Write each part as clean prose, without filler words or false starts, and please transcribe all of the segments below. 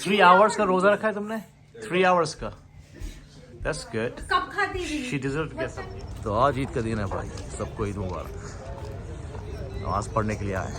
3 hours का रोजा रखा है तुमने? 3 आवर्स का। That's good. कब खाती थी? She deserves to get something. तो आज ईद का दिन है भाई, सबको ईद मुबारक। नमाज पढ़ने के लिए आए।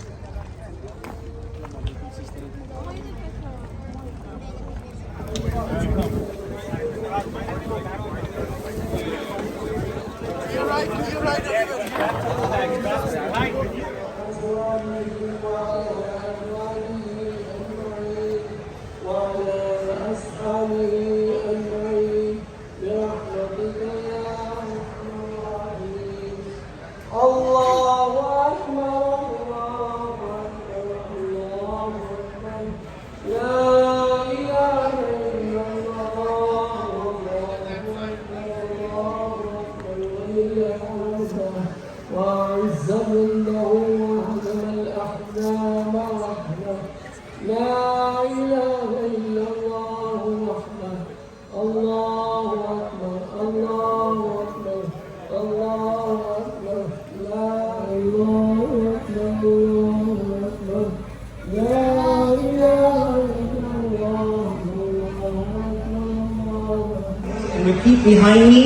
Repeat behind me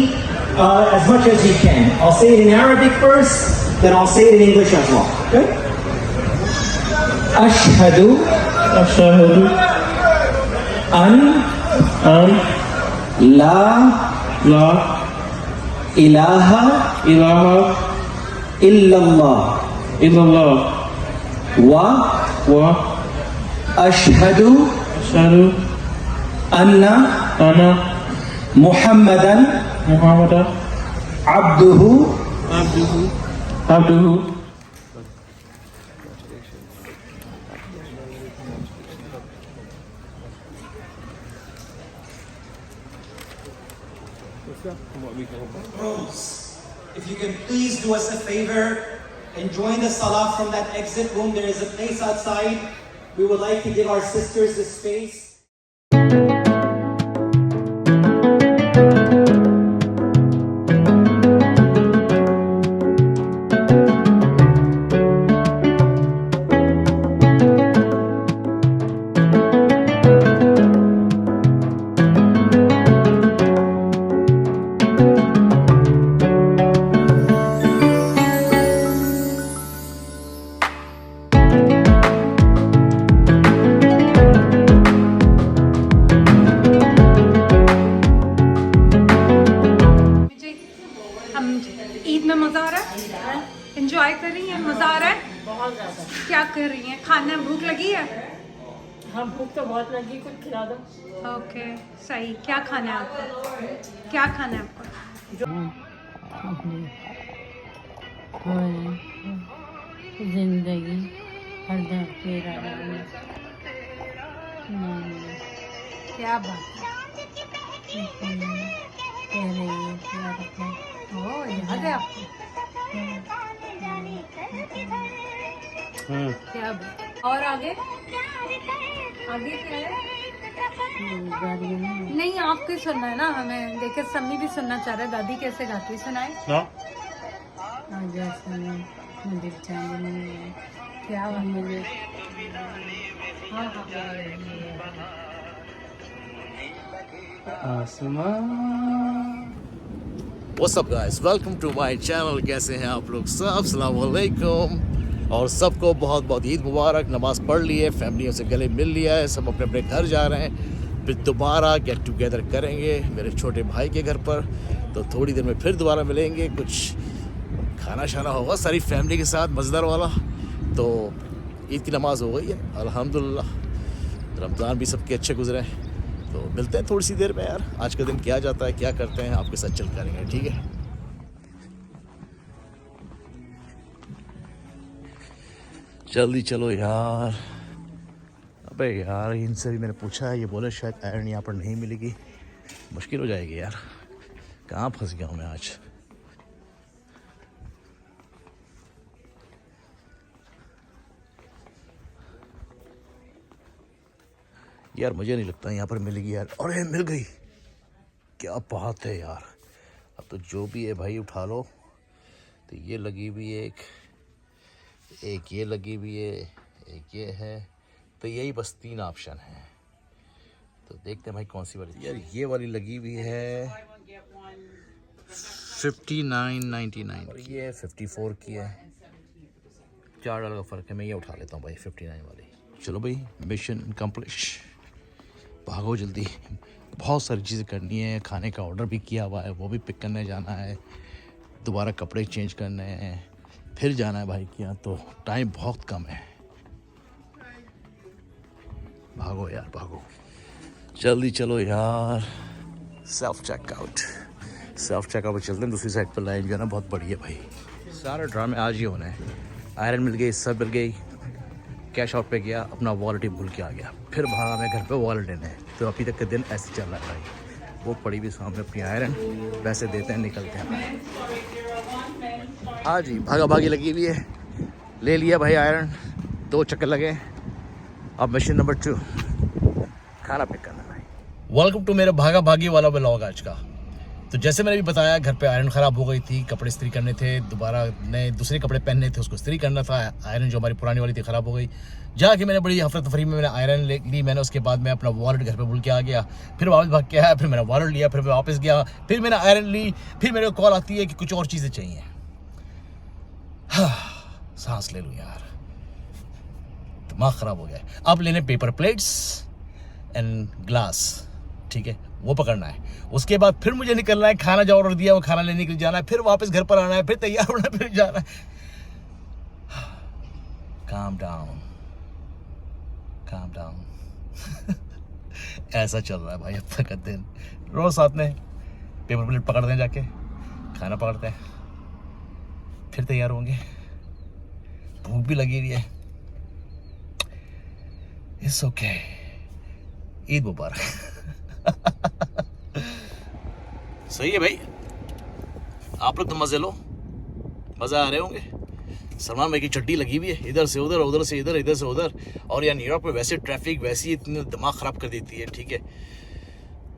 as much as you can. I'll say it in Arabic first, then I'll say it in English as well. Okay? Ashhadu an la ilaha illallah wa ashhadu anna Muhammadan abduhu. Rose, if you can please do us a favor and join the salah from that exit room. There is a place outside. We would like to give our sisters the space. Enjoy कर रही हैं? मजा आ रहा है? बहुत ज़्यादा। क्या कर रही हैं? खाना भूख लगी है? हाँ भूख तो बहुत लगी, कुछ खिला दो। ओके सही। क्या खाना है आपको? क्या खाना है आपको? जिंदगी हरदम तेरा क्या बात है? ओ याद है आपको? क्या बात। और आगे आगे क्या है? नहीं आपको ही सुनना है ना, हमें देखे सम्मी भी सुनना चाह रहा है। दादी कैसे गाती है, सुनाए। क्या बात मुझे। What's up guys? Welcome to my channel। कैसे हैं आप लोग सब? अस्सलाम वालेकुम। और सबको बहुत बहुत ईद मुबारक। नमाज़ पढ़ ली है, फैमिलियों से गले मिल लिया है, सब अपने अपने घर जा रहे हैं। फिर दोबारा गेट टुगेदर करेंगे मेरे छोटे भाई के घर पर। तो थोड़ी देर में फिर दोबारा मिलेंगे, कुछ खाना शाना होगा सारी फैमिली के साथ मज़ेदार वाला। तो ईद की नमाज़ हो गई है अल्हम्दुलिल्लाह। रमज़ान भी सबके अच्छे गुजरे हैं। तो मिलते हैं थोड़ी सी देर में यार। आज का दिन क्या जाता है, क्या करते हैं, आपके साथ चल करेंगे, ठीक है। जल्दी चलो यार। अबे यार इनसे भी मैंने पूछा है, ये बोले शायद आयरन यहाँ पर नहीं मिलेगी, मुश्किल हो जाएगी यार। कहाँ फंस गया हूँ मैं आज। यार मुझे नहीं लगता यहाँ पर मिलेगी यार। अरे मिल गई, क्या बात है यार। अब तो जो भी है भाई उठा लो। तो ये लगी हुई है, एक ये लगी हुई है, एक ये है। तो यही बस 3 ऑप्शन हैं। तो देखते हैं भाई कौन सी वाली। यार ये वाली लगी हुई है 59.99 और ये 54 की है। $4 का फ़र्क है। मैं ये उठा लेता हूँ भाई 59 वाली। चलो भाई मिशन कम्प्लीट, भागो जल्दी, बहुत सारी चीज़ें करनी है। खाने का ऑर्डर भी किया हुआ है, वो भी पिक करने जाना है, दोबारा कपड़े चेंज करने हैं, फिर जाना है भाई के यहाँ, तो टाइम बहुत कम है। भागो यार भागो, जल्दी चलो यार। सेल्फ चेकआउट पर चलते हैं। दूसरी साइड पर लाइन जो है ना बहुत बड़ी है भाई। सारा ड्रामे आज ही होना है। आयरन मिल गई, सब मिल गई, कैश आउट पे गया, अपना वॉलेट ही भूल के आ गया, फिर भागा मैं घर पे वॉलेट लेने। तो अभी तक का दिन ऐसे चल रहा है भाई। वो पड़ी भी सामने अपनी आयरन, पैसे देते हैं निकलते हैं। हाँ जी, भागा भागी लगी हुई है। ले लिया भाई आयरन, 2 चक्कर लगे। अब मिशन नंबर 2 खाना पिक करना भाई। वेलकम टू मेरा भागा भागी वाला व्लॉग आज का। तो जैसे मैंने भी बताया, घर पे आयरन ख़राब हो गई थी, कपड़े इस्त्री करने थे, दोबारा नए दूसरे कपड़े पहनने थे, उसको इस्त्री करना था। आयरन जो हमारी पुरानी वाली थी ख़राब हो गई। जाके मैंने बड़ी हफ्ता तफरी में मैंने आयरन ली मैंने। उसके बाद मैं अपना वॉलेट घर पे भूल के आ गया, फिर वापस भाग के आया, फिर मैंने वॉलेट लिया, फिर मैं वापस गया, फिर मैंने आयरन ली, फिर मेरे को कॉल आती है कि कुछ और चीज़ें चाहिए। सांस ले लूँ यार, दिमाग ख़राब हो गया। अब लेने पेपर प्लेट्स एंड ग्लास, ठीक है, वो पकड़ना है। उसके बाद फिर मुझे निकलना है, खाना जो ऑर्डर दिया वो खाना लेने के लिए जाना है, फिर वापस घर पर आना है, फिर तैयार होना है, फिर जाना है। काम डाउन ऐसा चल रहा है भाई अब तक का दिन। रोज साथ में पेपर प्लेट पकड़ते हैं, जाके खाना पकड़ते हैं, फिर तैयार होंगे। भूख भी लगी हुई है। It's okay. ईद मुबारक। सही है भाई, आप लोग तो मजे लो, मजा आ रहे होंगे। सलमान भाई की चड्डी लगी हुई है, इधर से उधर, उधर से इधर, इधर से उधर। और यार न्यूयॉर्क में वैसे ट्रैफिक वैसी इतनी दिमाग ख़राब कर देती है, ठीक है।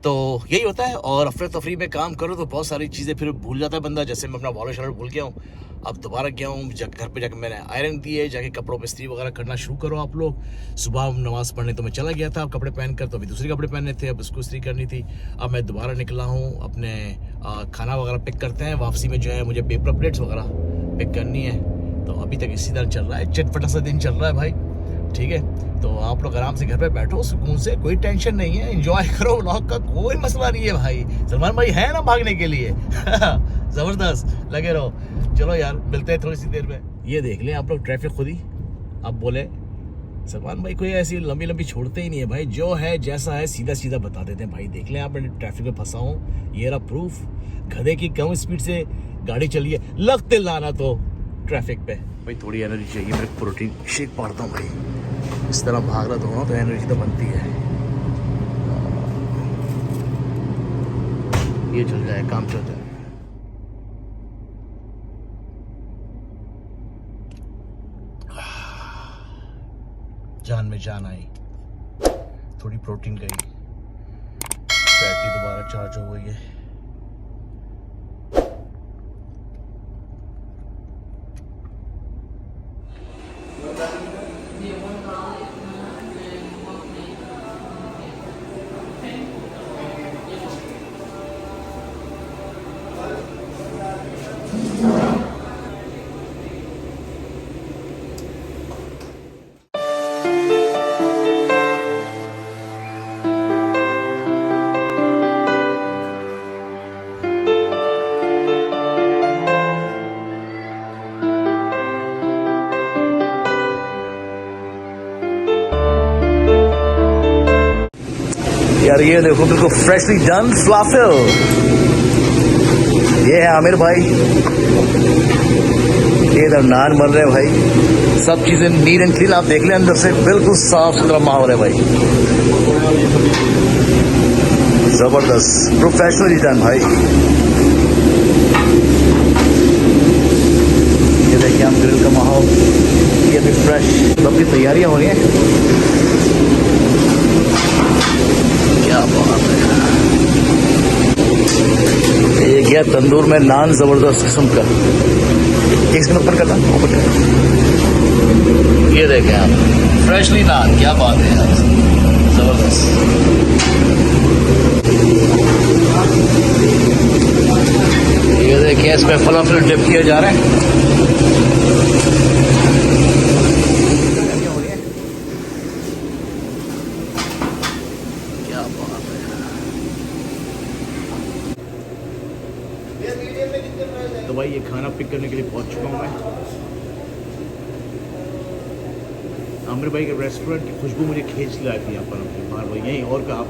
तो यही होता है। और अफरा तफरी में काम करो तो बहुत सारी चीज़ें फिर भूल जाता है बंदा। जैसे मैं अपना वॉलेट शॉलेट भूल गया हूँ, अब दोबारा गया हूँ, घर पे जाकर मैंने आयरन दी है। जाके कपड़ों पे इस्त्री वगैरह करना शुरू करो आप लोग। सुबह नमाज़ पढ़ने तो मैं चला गया था कपड़े पहन कर, तो अभी दूसरे कपड़े पहनने थे, अब उसको इस्त्री करनी थी। अब मैं दोबारा निकला हूँ, अपने खाना वगैरह पिक करते हैं। वापसी में जो है मुझे पेपर प्लेट्स वगैरह पिक करनी है। तो अभी तक इसी तरह चल रहा है, चटपटा सा दिन चल रहा है भाई, ठीक है। तो आप लोग आराम से घर पे बैठो सुकून से, कोई टेंशन नहीं है, एंजॉय करो व्लॉग का, कोई मसला नहीं है भाई। सलमान भाई है ना भागने के लिए। जबरदस्त, लगे रहो। चलो यार, मिलते हैं थोड़ी सी देर में। ये देख लें आप लोग ट्रैफिक खुद ही। अब बोले सलमान भाई कोई ऐसी लंबी लंबी छोड़ते ही नहीं है भाई, जो है जैसा है सीधा सीधा बता देते हैं भाई। देख लें आप, मैं ट्रैफिक में फंसा हूँ, ये रहा प्रूफ। गधे की कम स्पीड से गाड़ी चली है, लगते लाना तो ट्रैफिक पे। भाई थोड़ी एनर्जी चाहिए, मेरे प्रोटीन शेक मारता हूँ भाई। इस तरह भाग रहा दोनों तो एनर्जी तो बनती है। ये चल जाए, काम चल जाए। जान में जान आई, थोड़ी प्रोटीन गई, बैटरी दोबारा चार्ज हो गई है। यार ये देखो, बिल्कुल फ्रेशली डन फलाफल। ये है आमिर भाई, ये इधर नान बन रहे भाई। सब चीजें नीट एंड क्लीन, आप देख लें अंदर से बिल्कुल साफ सुथरा माहौल है भाई। जबरदस्त, प्रोफेशनली डन भाई। ये देखिए हम ग्रिल का माहौल, ये भी फ्रेश, सबकी तैयारियां हो रही हैं। क्या बात है। ये गया तंदूर में नान, जबरदस्त किस्म का। एक सेकंड ऊपर करना, ऊपर करना। ये देखें आप, फ्रेशली नान, क्या बात है यार, जबरदस्त। ये देखिए इसमें फलाफल डिप किए जा रहे हैं। क्या बात है। तो भाई ये खाना पिक करने के लिए पहुंच चुका हूँ मैं। आमिर भाई के रेस्टोरेंट की खुशबू मुझे खींच लाई थी यहाँ पर बार बार यहीं और कहा।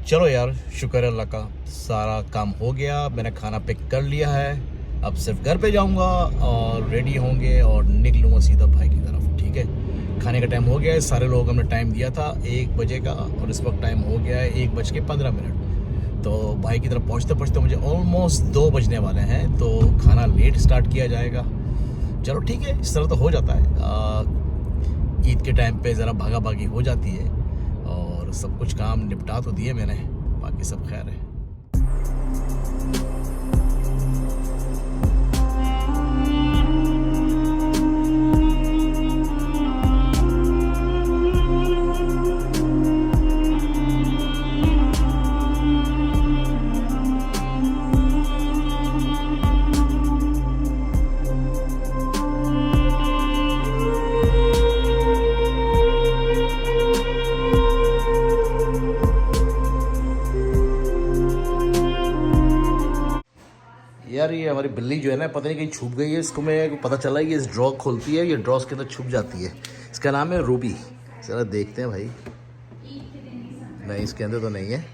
चलो यार, शुक्र है अल्लाह का, सारा काम हो गया, मैंने खाना पिक कर लिया है। अब सिर्फ घर पे जाऊंगा और रेडी होंगे और निकलूंगा सीधा भाई की तरफ। ठीक है, खाने का टाइम हो गया है। सारे लोग हमने टाइम दिया था 1 बजे का और इस वक्त टाइम हो गया है 1:15। तो भाई की तरफ पहुँचते पहुँचते मुझे ऑलमोस्ट 2 बजने वाले हैं। तो खाना लेट स्टार्ट किया जाएगा। चलो ठीक है, इस तरह तो हो जाता है। ईद के टाइम पे ज़रा भागा भागी हो जाती है और सब कुछ काम निपटा तो दिए मैंने, बाकी सब खैर है। यार ये हमारी बिल्ली जो है ना, पता नहीं कहीं छुप गई है। इसको मेरे को पता चला कि इस ड्रॉ खोलती है, ये ड्रॉस के अंदर छुप जाती है। इसका नाम है रूबी। जरा देखते हैं भाई। नहीं, इसके अंदर तो नहीं है।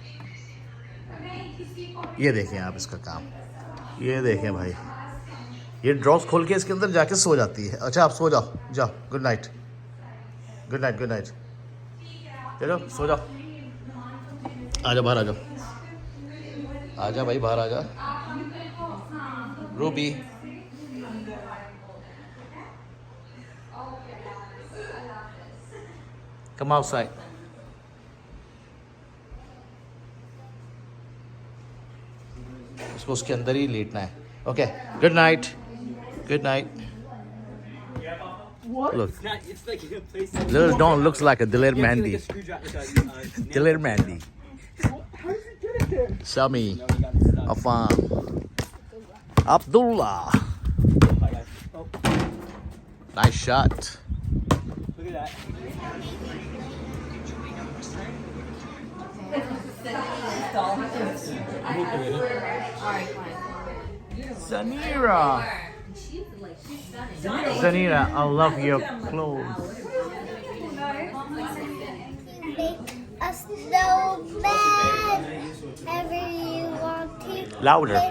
ये देखें आप इसका काम, ये देखें भाई, ये ड्रॉस खोल के इसके अंदर जाके सो जाती है। अच्छा आप सो जाओ, जाओ, good night, good night, good night. चलो सो जाओ, आजा बाहर, आ जाओ, आजा भाई बाहर आजा। Ruby, come outside. उसको उसके अंदर ही लेटना है। Okay, good night, good night. Look, little Don looks like a Dilir Mehndi. Dilir Mehndi. Shami, Afan. Abdullah. Nice shot. Look at that. Zanira. Zanira, I love your clothes. Make a snowman. Ever you want to. Louder.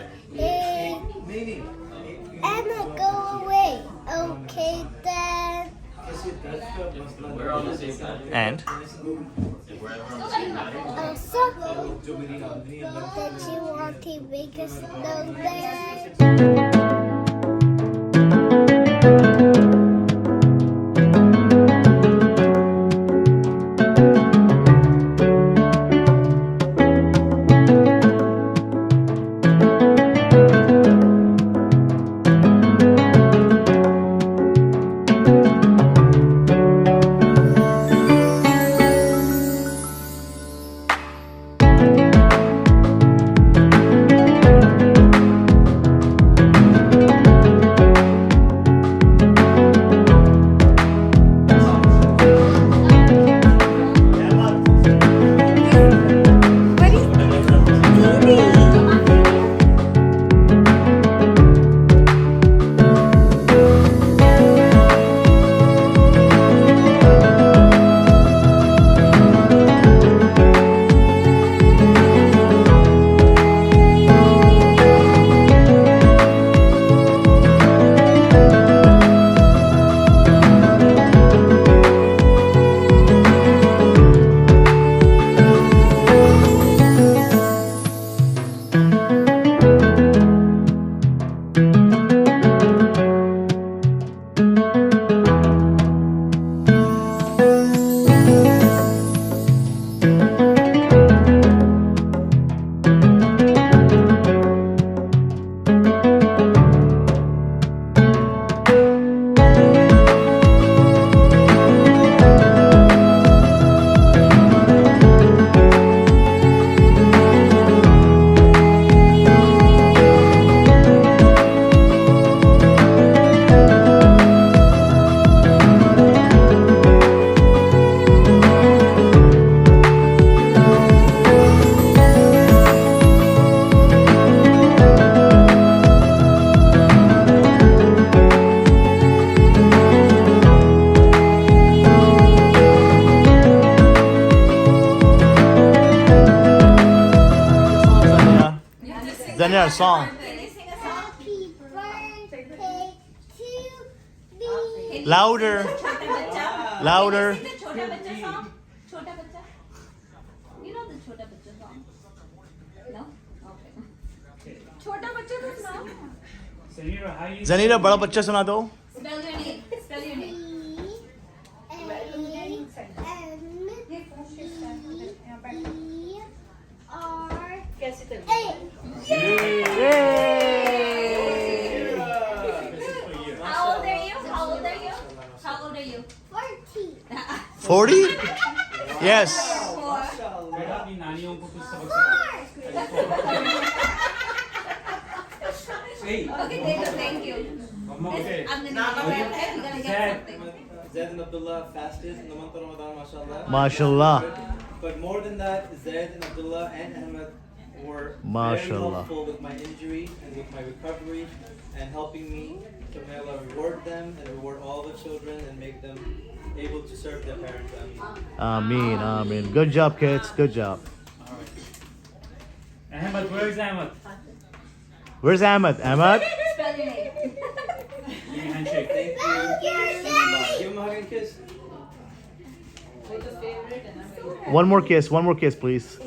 Emma, go away. Okay then. And Also, that you want to make a snowman. Singer song. Happy birthday to me. Louder. Louder. छोटा बच्चा song. छोटा बच्चा. You know the छोटा बच्चा song? No? Okay. छोटा बच्चा तो सुनाओ. Zanira बड़ा बच्चा सुना दो. Spell your name. Spell your name. कैसे कर How old are you? How old are you? How old are you? 40? Yes. Okay, thank you. I'm gonna get something. Zaid and Abdullah fasted in the month of Ramadan, mashallah. MashaAllah. But more than that, Zaid and Abdullah and Ahmed were very MashaAllah. helpful with my injury and with my recovery and helping me. So may Allah reward them and reward all the children and make them able to serve their parents. Ameen, ameen. Good job, kids. Good job. Ahmed, where's Ahmed? Where's Ahmed? Ahmed? Spell your name. Give me a handshake. Thank you. Give him a hug and kiss. One more kiss. One more kiss, please.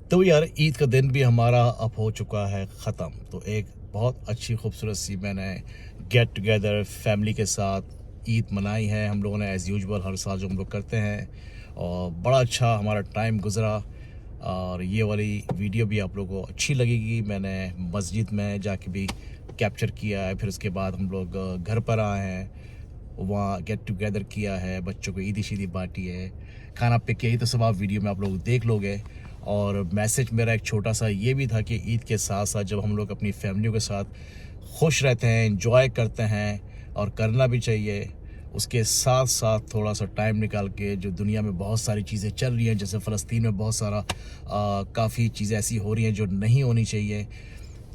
तो यार ईद का दिन भी हमारा अब हो चुका है ख़त्म। तो एक बहुत अच्छी खूबसूरत सी मैंने गेट टुगेदर फैमिली के साथ ईद मनाई है। हम लोगों ने एज़ यूजुअल हर साल जो हम लोग करते हैं, और बड़ा अच्छा हमारा टाइम गुज़रा। और ये वाली वीडियो भी आप लोगों को अच्छी लगेगी। मैंने मस्जिद में जाके भी कैप्चर किया है, फिर उसके बाद हम लोग घर पर आए हैं, वहाँ गेट टुगेदर किया है, बच्चों को ईदी शीदी बांटी है, खाना पिक किया। तो सब आप वीडियो में आप लोग देख लोगे। और मैसेज मेरा एक छोटा सा ये भी था कि ईद के साथ साथ जब हम लोग अपनी फैमिलियों के साथ खुश रहते हैं, एंजॉय करते हैं, और करना भी चाहिए, उसके साथ साथ थोड़ा सा टाइम निकाल के, जो दुनिया में बहुत सारी चीज़ें चल रही हैं, जैसे फ़लस्तीन में बहुत सारा काफ़ी चीज़ें ऐसी हो रही हैं जो नहीं होनी चाहिए,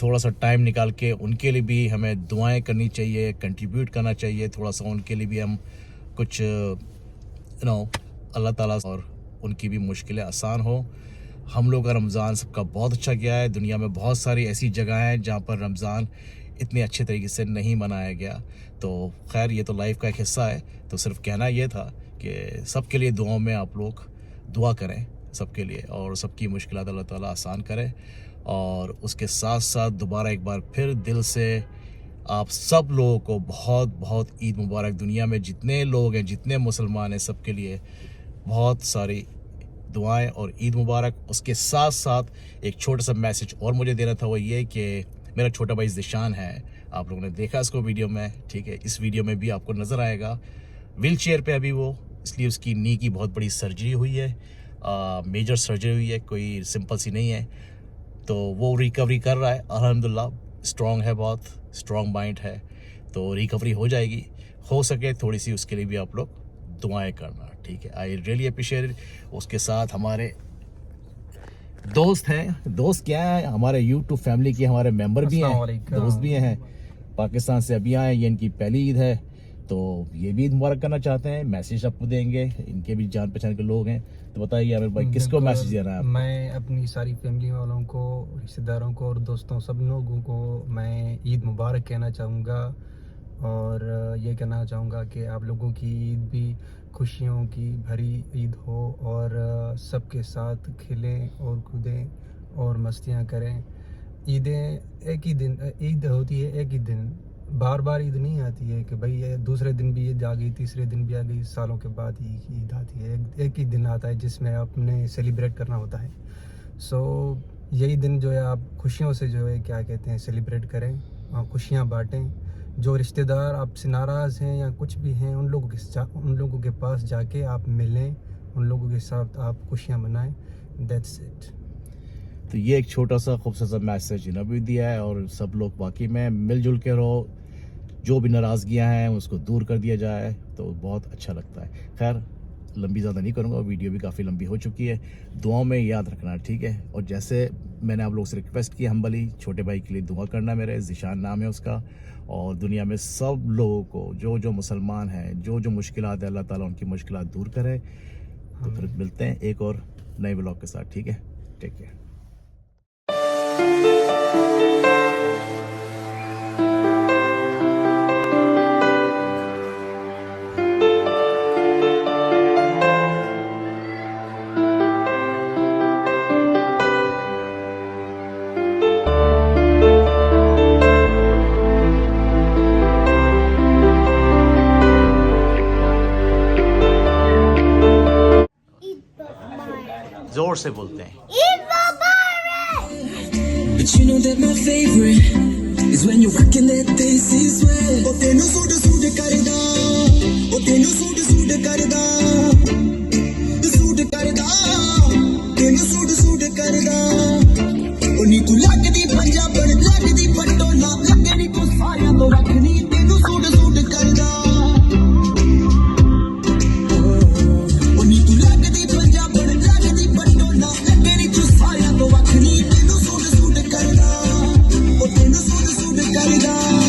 थोड़ा सा टाइम निकाल के उनके लिए भी हमें दुआएं करनी चाहिए, कंट्रीब्यूट करना चाहिए थोड़ा सा उनके लिए भी। हम कुछ अल्लाह ताला और उनकी भी मुश्किलें आसान हो। हम लोग का रमज़ान सबका बहुत अच्छा गया है। दुनिया में बहुत सारी ऐसी जगह हैं जहाँ पर रमज़ान इतने अच्छे तरीके से नहीं मनाया गया। तो खैर ये तो लाइफ का एक हिस्सा है। तो सिर्फ कहना ये था कि सबके लिए दुआओं में आप लोग दुआ करें सबके लिए, और सबकी मुश्किलात अल्लाह ताला आसान करे। और उसके साथ साथ दोबारा एक बार फिर दिल से आप सब लोगों को बहुत बहुत ईद मुबारक। दुनिया में जितने लोग हैं, जितने मुसलमान हैं, सबके लिए बहुत सारी दुआएं और ईद मुबारक। उसके साथ साथ एक छोटा सा मैसेज और मुझे देना था, वो ये कि मेरा छोटा भाई ज़िशान है, आप लोगों ने देखा इसको वीडियो में, ठीक है। इस वीडियो में भी आपको नज़र आएगा व्हील चेयर पे अभी वो, इसलिए उसकी नी की बहुत बड़ी सर्जरी हुई है, मेजर सर्जरी हुई है, कोई सिंपल सी नहीं है। तो वो रिकवरी कर रहा है अल्हम्दुलिल्लाह, स्ट्रॉन्ग है, बहुत स्ट्रॉन्ग माइंड है, तो रिकवरी हो जाएगी। हो सके थोड़ी सी उसके लिए भी आप लोग दुआएं करना, ठीक है। I really appreciate it. उसके साथ हमारे दोस्त हैं, दोस्त क्या है, हमारे यूट्यूब फैमिली के हमारे मेंबर भी हैं, दोस्त भी हैं, पाकिस्तान से अभी आए, ये इनकी पहली ईद है, तो ये भी ईद मुबारक करना चाहते हैं। मैसेज आपको देंगे, इनके भी जान पहचान के लोग हैं। तो बताइए आमिर भाई, किसको मैसेज देना है? मैं अपनी सारी फैमिली वालों को, रिश्तेदारों को और दोस्तों, सब लोगों को मैं ईद मुबारक कहना चाहूँगा। और ये कहना चाहूँगा कि आप लोगों की ईद भी खुशियों की भरी ईद हो, और सबके साथ खेलें और कूदें और मस्तियाँ करें। ईदें एक ही दिन ईद होती है, एक ही दिन, बार बार ईद नहीं आती है कि भाई ये दूसरे दिन भी ईद आ गई, तीसरे दिन भी आ गई, सालों के बाद ही ईद आती है। एक ही दिन आता है जिसमें आपने सेलिब्रेट करना होता है। सो यही दिन जो है आप खुशियों से जो है क्या कहते हैं सेलिब्रेट करें, खुशियाँ बांटें। जो रिश्तेदार आपसे नाराज़ हैं या कुछ भी हैं, उन लोगों के पास जाके आप मिलें, उन लोगों के साथ आप खुशियाँ मनाएं, दैट्स इट। तो ये एक छोटा सा खूबसूरत मैसेज इन्होंने भी दिया है, और सब लोग वाकई में मिलजुल के रहो, जो भी नाराज़गियाँ हैं उसको दूर कर दिया जाए तो बहुत अच्छा लगता है। खैर लंबी ज़्यादा नहीं करूँगा, वीडियो भी काफ़ी लंबी हो चुकी है। दुआओं में याद रखना, ठीक है। और जैसे मैंने आप लोगों से रिक्वेस्ट की हम्बली, छोटे भाई के लिए दुआ करना, मेरे ज़िशान नाम है उसका, और दुनिया में सब लोगों को जो मुसलमान हैं, जो मुश्किलात है, अल्लाह ताला उनकी मुश्किलात दूर करे। तो फिर मिलते हैं एक और नए व्लॉग के साथ, ठीक है। Take care. जोर से बोलते हैं। Eid Mubarak! But you know that my favorite is when you're rocking that desi sweat. Oh, tenu suit karda. Oh, tenu suit karda. Suit karda. Tenu suit karda. Oh, ni tu lagdi Punjab, lagdi patona, lagdi tu saaya to rakhni. Tenu suit karda. Oh, ni tu lagdi Punjab, lagdi patona, lagdi tu saaya to rakhni. Tenu suit karda. Oh, tenu suit karda.